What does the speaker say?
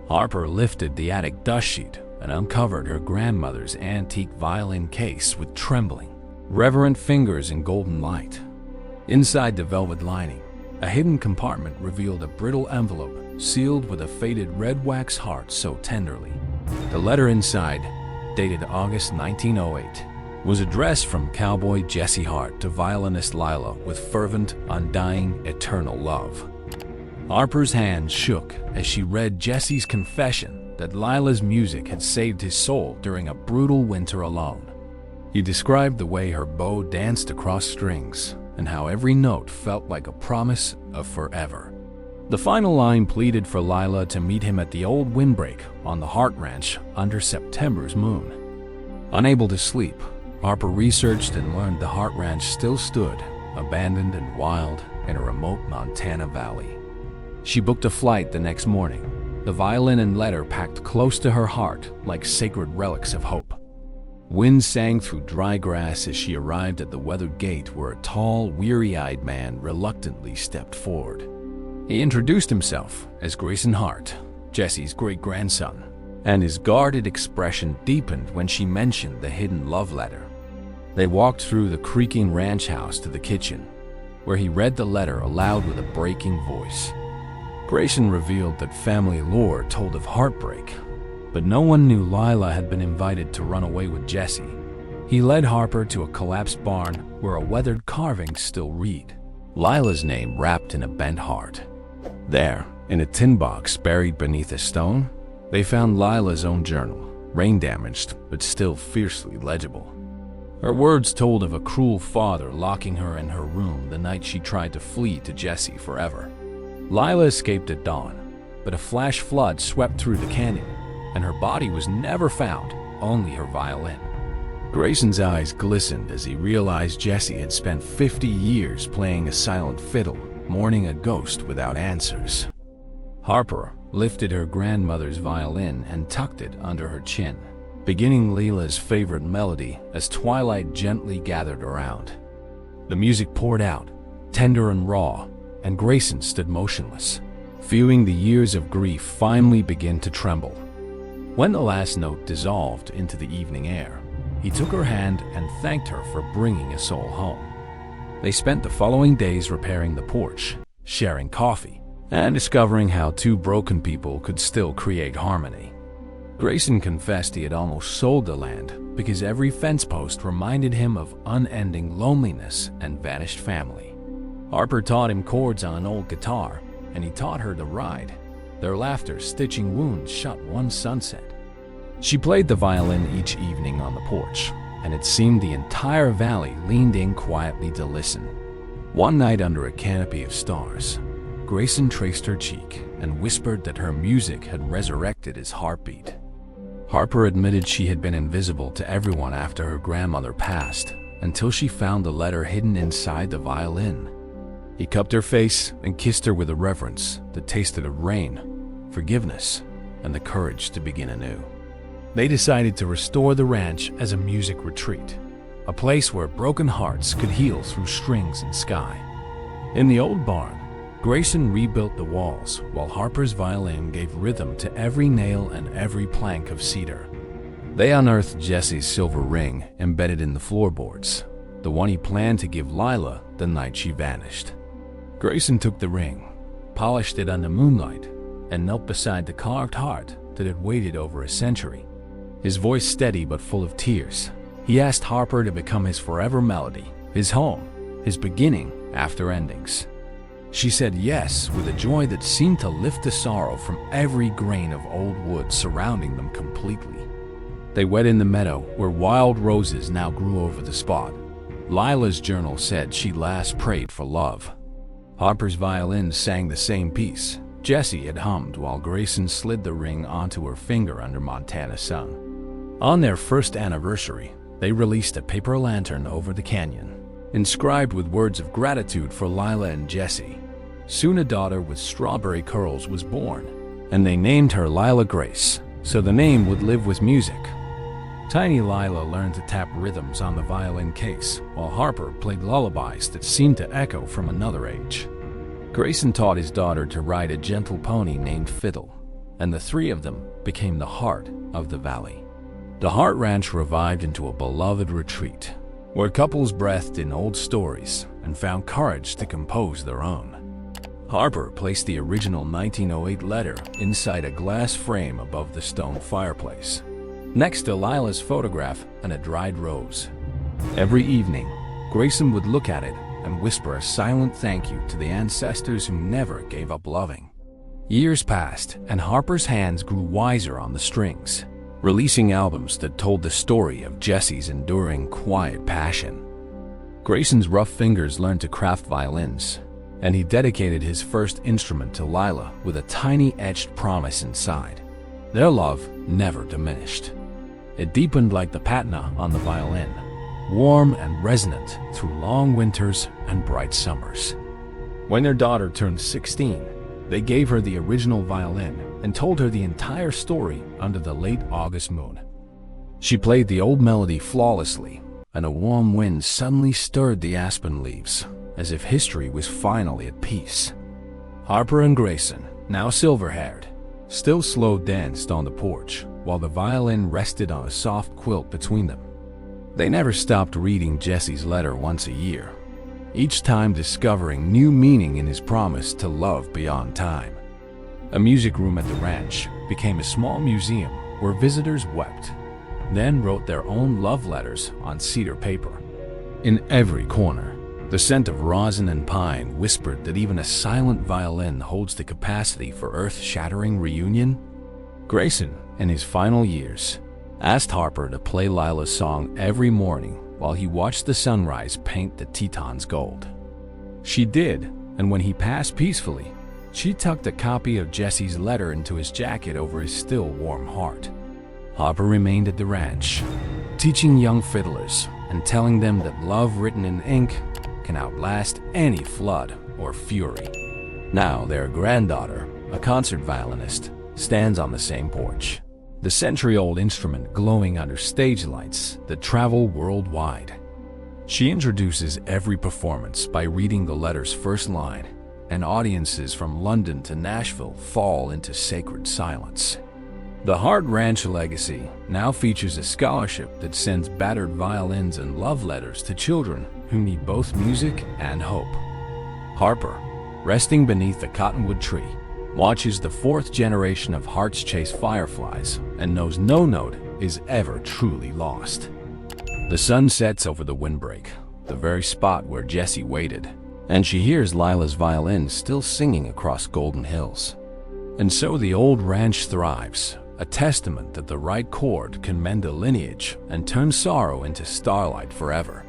Harper lifted the attic dust sheet and uncovered her grandmother's antique violin case with trembling, reverent fingers in golden light. Inside the velvet lining, a hidden compartment revealed a brittle envelope sealed with a faded red wax heart sewed tenderly. The letter inside, dated August 1908, was addressed from Cowboy Grayson Hart to violinist Lila with fervent, undying, eternal love. Harper's hands shook as she read Jesse's confession that Lila's music had saved his soul during a brutal winter alone. He described the way her bow danced across strings and how every note felt like a promise of forever. The final line pleaded for Lila to meet him at the old windbreak on the Hart Ranch under September's moon. Unable to sleep, Harper researched and learned the Hart Ranch still stood, abandoned and wild, in a remote Montana valley. She booked a flight the next morning, the violin and letter packed close to her heart like sacred relics of hope. Wind sang through dry grass as she arrived at the weathered gate where a tall, weary-eyed man reluctantly stepped forward. He introduced himself as Grayson Hart, Jesse's great-grandson, and his guarded expression deepened when she mentioned the hidden love letter. They walked through the creaking ranch house to the kitchen, where he read the letter aloud with a breaking voice. Grayson revealed that family lore told of heartbreak, but no one knew Lila had been invited to run away with Jesse. He led Harper to a collapsed barn where a weathered carving still read, Lila's name wrapped in a bent heart. There, in a tin box buried beneath a stone, they found Lila's own journal, rain-damaged but still fiercely legible. Her words told of a cruel father locking her in her room the night she tried to flee to Jesse forever. Lila escaped at dawn, but a flash flood swept through the canyon, and her body was never found, only her violin. Grayson's eyes glistened as he realized Jesse had spent 50 years playing a silent fiddle, mourning a ghost without answers. Harper lifted her grandmother's violin and tucked it under her chin, beginning Lila's favorite melody as twilight gently gathered around. The music poured out, tender and raw, and Grayson stood motionless, feeling the years of grief finally begin to tremble. When the last note dissolved into the evening air, he took her hand and thanked her for bringing a soul home. They spent the following days repairing the porch, sharing coffee, and discovering how two broken people could still create harmony. Grayson confessed he had almost sold the land because every fence post reminded him of unending loneliness and vanished family. Harper taught him chords on an old guitar, and he taught her to ride, their laughter stitching wounds shut one sunset. She played the violin each evening on the porch, and it seemed the entire valley leaned in quietly to listen. One night under a canopy of stars, Grayson traced her cheek and whispered that her music had resurrected his heartbeat. Harper admitted she had been invisible to everyone after her grandmother passed, until she found the letter hidden inside the violin. He cupped her face and kissed her with a reverence that tasted of rain, forgiveness, and the courage to begin anew. They decided to restore the ranch as a music retreat, a place where broken hearts could heal through strings and sky. In the old barn, Grayson rebuilt the walls while Harper's violin gave rhythm to every nail and every plank of cedar. They unearthed Jesse's silver ring embedded in the floorboards, the one he planned to give Lila the night she vanished. Grayson took the ring, polished it under moonlight, and knelt beside the carved heart that had waited over a century. His voice steady but full of tears, he asked Harper to become his forever melody, his home, his beginning after endings. She said yes with a joy that seemed to lift the sorrow from every grain of old wood surrounding them completely. They wed in the meadow where wild roses now grew over the spot. Lila's journal said she last prayed for love. Harper's violin sang the same piece Jesse had hummed while Grayson slid the ring onto her finger under Montana sun. On their first anniversary, they released a paper lantern over the canyon, inscribed with words of gratitude for Lila and Jesse. Soon a daughter with strawberry curls was born, and they named her Lila Grace, so the name would live with music. Tiny Lila learned to tap rhythms on the violin case, while Harper played lullabies that seemed to echo from another age. Grayson taught his daughter to ride a gentle pony named Fiddle, and the three of them became the heart of the valley. The Hart Ranch revived into a beloved retreat, where couples breathed in old stories and found courage to compose their own. Harper placed the original 1908 letter inside a glass frame above the stone fireplace, next to Lila's photograph and a dried rose. Every evening, Grayson would look at it and whisper a silent thank you to the ancestors who never gave up loving. Years passed, and Harper's hands grew wiser on the strings, releasing albums that told the story of Jesse's enduring, quiet passion. Grayson's rough fingers learned to craft violins, and he dedicated his first instrument to Lila with a tiny etched promise inside. Their love never diminished. It deepened like the patina on the violin, warm and resonant through long winters and bright summers. When their daughter turned 16, they gave her the original violin and told her the entire story under the late August moon. She played the old melody flawlessly, and a warm wind suddenly stirred the aspen leaves, as if history was finally at peace. Harper and Grayson, now silver-haired, still slow danced on the porch while the violin rested on a soft quilt between them. They never stopped reading Jesse's letter once a year, each time discovering new meaning in his promise to love beyond time. A music room at the ranch became a small museum where visitors wept, then wrote their own love letters on cedar paper. In every corner, the scent of rosin and pine whispered that even a silent violin holds the capacity for earth-shattering reunion. Grayson, in his final years, asked Harper to play Lila's song every morning while he watched the sunrise paint the Tetons gold. She did, and when he passed peacefully, she tucked a copy of Jesse's letter into his jacket over his still warm heart. Harper remained at the ranch, teaching young fiddlers and telling them that love written in ink can outlast any flood or fury. Now their granddaughter, a concert violinist, stands on the same porch, the century-old instrument glowing under stage lights that travel worldwide. She introduces every performance by reading the letter's first line, and audiences from London to Nashville fall into sacred silence. The Hart Ranch legacy now features a scholarship that sends battered violins and love letters to children who need both music and hope. Harper, resting beneath the cottonwood tree, watches the fourth generation of Harts chase fireflies and knows no note is ever truly lost. The sun sets over the windbreak, the very spot where Jesse waited, and she hears Lila's violin still singing across golden hills. And so the old ranch thrives, a testament that the right chord can mend a lineage and turn sorrow into starlight forever.